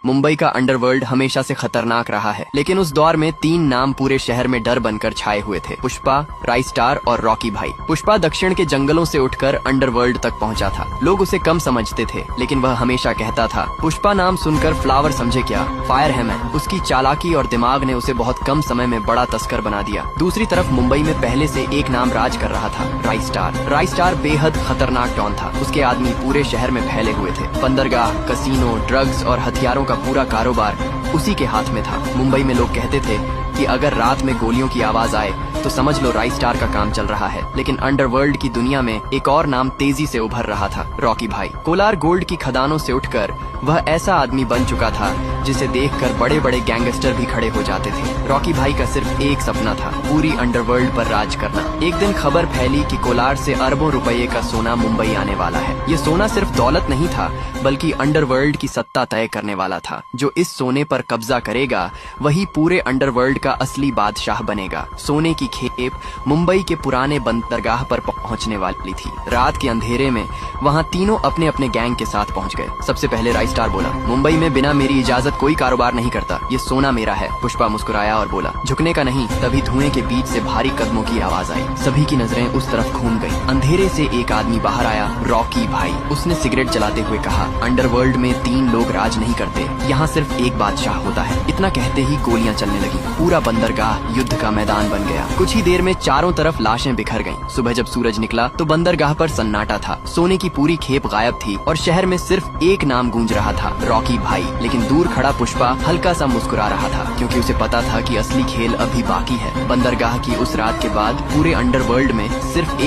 मुंबई का अंडरवर्ल्ड हमेशा से खतरनाक रहा है, लेकिन उस दौर में 3 नाम पूरे शहर में डर बनकर छाए हुए थे। पुष्पा, राइस्टार और रॉकी भाई। पुष्पा दक्षिण के जंगलों से उठकर अंडरवर्ल्ड तक पहुंचा था। लोग उसे कम समझते थे, लेकिन वह हमेशा कहता था, पुष्पा नाम सुनकर फ्लावर समझे क्या, फायर है मैं। उसकी चालाकी और दिमाग ने उसे बहुत कम समय में बड़ा तस्कर बना दिया। दूसरी तरफ मुंबई में पहले से एक नाम राज कर रहा था, राइस्टार। राइस्टार बेहद खतरनाक डॉन था। उसके आदमी पूरे शहर में फैले हुए थे। बंदरगाह, कसीनो, ड्रग्स और हथियारों का पूरा कारोबार उसी के हाथ में था। मुंबई में लोग कहते थे कि अगर रात में गोलियों की आवाज आए तो समझ लो राइस्टार का काम चल रहा है। लेकिन अंडरवर्ल्ड की दुनिया में एक और नाम तेजी से उभर रहा था, रॉकी भाई। कोलार गोल्ड की खदानों से उठकर वह ऐसा आदमी बन चुका था जिसे देखकर बड़े बड़े गैंगस्टर भी खड़े हो जाते थे। रॉकी भाई का सिर्फ एक सपना था, पूरी अंडरवर्ल्ड पर राज करना। एक दिन खबर फैली कि कोलार से अरबों रुपए का सोना मुंबई आने वाला है। ये सोना सिर्फ दौलत नहीं था, बल्कि अंडरवर्ल्ड की सत्ता तय करने वाला था। जो इस सोने पर कब्जा करेगा वही पूरे अंडरवर्ल्ड का असली बादशाह बनेगा। सोने की खेप मुंबई के पुराने बंदरगाह पर पहुंचने वाली थी। रात के अंधेरे में वहां तीनों अपने अपने गैंग के साथ पहुंच गए। सबसे पहले राइस्टार बोला, मुंबई में बिना मेरी इजाजत कोई कारोबार नहीं करता, ये सोना मेरा है। पुष्पा मुस्कुराया और बोला, झुकने का नहीं। तभी धुएं के बीच से भारी कदमों की आवाज आई। सभी की नजरें उस तरफ घूम गई। अंधेरे से एक आदमी बाहर आया, रॉकी भाई। उसने सिगरेट जलाते हुए कहा, अंडरवर्ल्ड में 3 लोग राज नहीं करते, यहाँ सिर्फ एक बादशाह होता है। इतना कहते ही गोलियां चलने लगी। पूरा बंदरगाह युद्ध का मैदान बन गया। कुछ ही देर में चारों तरफ लाशें बिखर गईं। सुबह जब सूरज निकला तो बंदरगाह पर सन्नाटा था। सोने की पूरी खेप गायब थी और शहर में सिर्फ एक नाम गूंज रहा था, रॉकी भाई। लेकिन दूर खड़ा पुष्पा हल्का सा मुस्कुरा रहा था, क्योंकि उसे पता था कि असली खेल अभी बाकी है। बंदरगाह की उस रात के बाद पूरे अंडरवर्ल्ड में सिर्फ एक